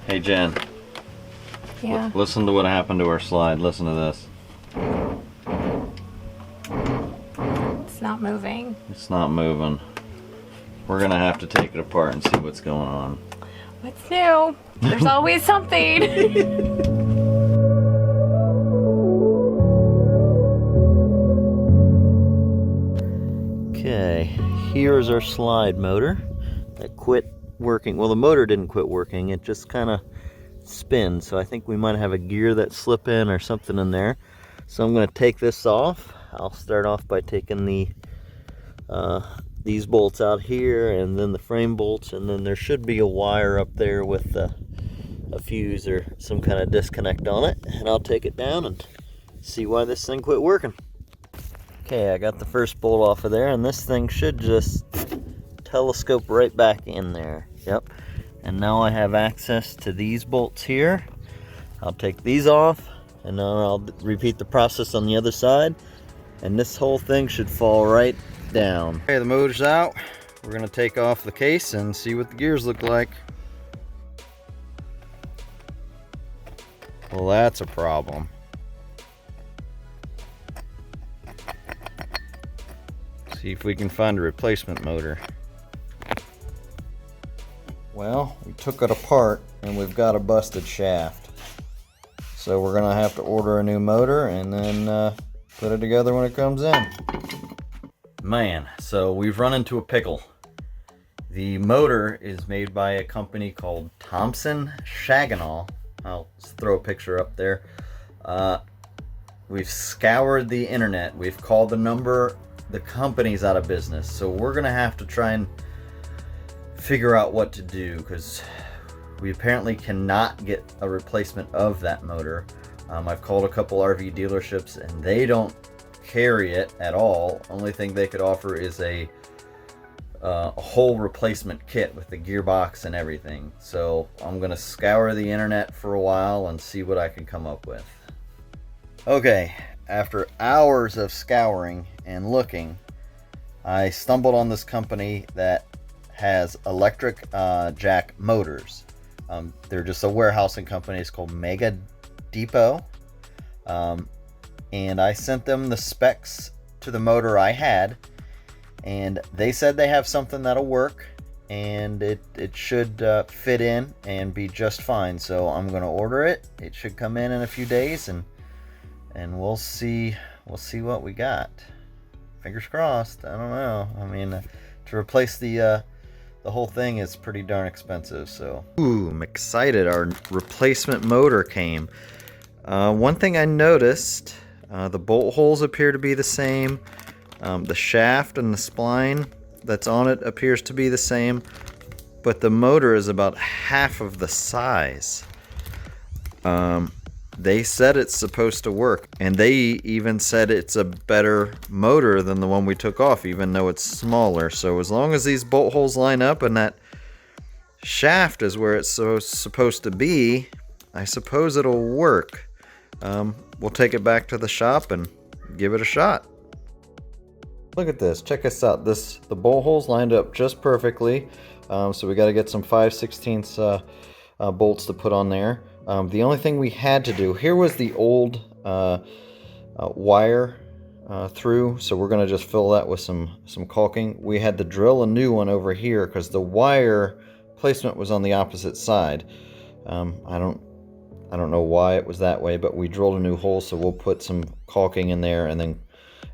Hey Jen, Yeah. listen to what happened to our slide. Listen to this. It's not moving. It's not moving. We're gonna have to take it apart and see what's going on. What's new? There's always something. Okay, here's our slide motor that quit working. Well, the motor didn't quit working, it just kind of spins. So I think we might have a gear that slip in or something in there. So I'm going to take this off. I'll start off by taking these bolts out here and then the frame bolts, and then there should be a wire up there with a fuse or some kind of disconnect on it, and I'll take it down and see why this thing quit working. Okay, I got the first bolt off of there, and this thing should just telescope right back in there. Yep. And now I have access to these bolts here. I'll take these off, and then I'll repeat the process on the other side, and this whole thing should fall right down. Okay, the motor's out. We're gonna take off the case and see what the gears look like. Well, that's a problem. See if we can find a replacement motor. Well, we took it apart and we've got a busted shaft. So we're gonna have to order a new motor and then put it together when it comes in. Man, so we've run into a pickle. The motor is made by a company called Thompson Shaganall. I'll throw a picture up there. We've scoured the internet. We've called the company's out of business. So we're gonna have to try and figure out what to do, because we apparently cannot get a replacement of that motor. I've called a couple RV dealerships and they don't carry it at all. Only thing they could offer is a whole replacement kit with the gearbox and everything. So I'm gonna scour the internet for a while and see what I can come up with. Okay, after hours of scouring and looking, I stumbled on this company that has electric jack motors. They're just a warehousing company. It's called Mega Depot. And I sent them the specs to the motor I had, and they said they have something that'll work, and it should fit in and be just fine. So I'm going to order it. It should come in a few days, and we'll see what we got. Fingers crossed. I don't know. I mean, to replace the whole thing is pretty darn expensive. So, ooh, I'm excited. Our replacement motor came. One thing I noticed, the bolt holes appear to be the same. The shaft and the spline that's on it appears to be the same, but the motor is about half of the size. They said it's supposed to work, and they even said it's a better motor than the one we took off, even though it's smaller. So as long as these bolt holes line up and that shaft is where it's supposed to be, I suppose it'll work. We'll take it back to the shop and give it a shot. Look at this. Check this out. The bolt holes lined up just perfectly. So we got to get some 5/16 bolts to put on there. The only thing we had to do, here was the old wire through, so we're going to just fill that with some caulking. We had to drill a new one over here because the wire placement was on the opposite side. I don't know why it was that way, but we drilled a new hole, so we'll put some caulking in there, and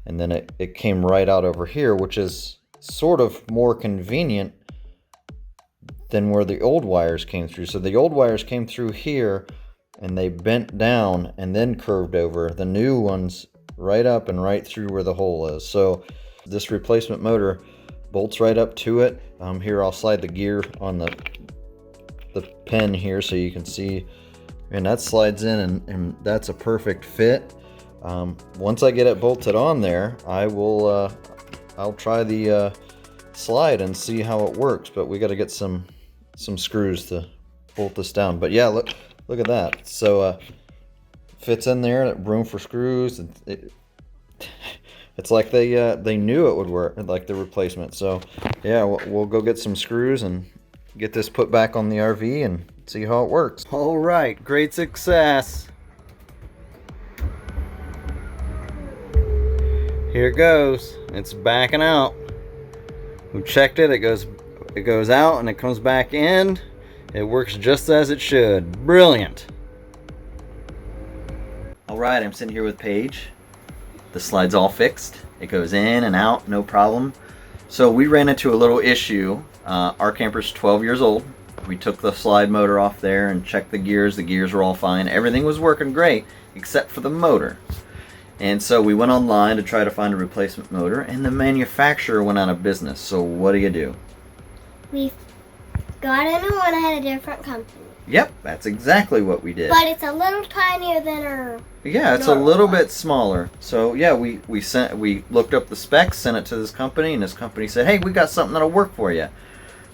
then it came right out over here, which is sort of more convenient than where the old wires came through. So the old wires came through here and they bent down and then curved over. The new ones right up and right through where the hole is. So this replacement motor bolts right up to it. Here, I'll slide the gear on the pin here so you can see, and that slides in, and that's a perfect fit. Once I get it bolted on there, I'll try the slide and see how it works, but we got to get some screws to bolt this down. But yeah, look at that. So fits in there, room for screws. It's like they knew it would work, like the replacement. So yeah, we'll go get some screws and get this put back on the RV and See how it works. All right, great success. Here it goes. It's backing out. We checked it. It goes out and it comes back in. It works just as it should. Brilliant. All right, I'm sitting here with Paige. The slide's all fixed. It goes in and out, no problem. So we ran into a little issue. Our camper's 12 years old. We took the slide motor off there and checked the gears. The gears were all fine. Everything was working great except for the motor. And so we went online to try to find a replacement motor, and the manufacturer went out of business. So what do? We got a new one at a different company. Yep, that's exactly what we did. But it's a little tinier than our... Yeah, it's a little bit smaller. So yeah, we looked up the specs, sent it to this company, and this company said, "Hey, we got something that'll work for you."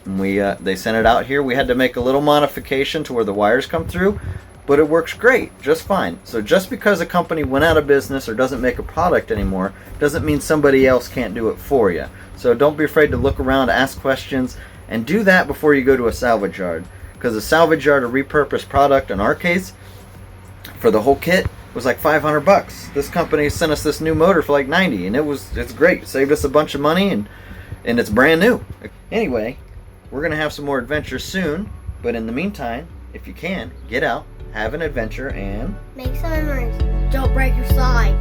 And they sent it out here. We had to make a little modification to where the wires come through, but it works great, just fine. So just because a company went out of business or doesn't make a product anymore, doesn't mean somebody else can't do it for you. So don't be afraid to look around, ask questions, and do that before you go to a salvage yard. Because a salvage yard, a repurposed product, in our case, for the whole kit, was like $500. This company sent us this new motor for like $90, and it's great. It saved us a bunch of money, and it's brand new. Anyway, we're gonna have some more adventures soon, but in the meantime, if you can, get out, have an adventure, and make some memories. Don't break your slide.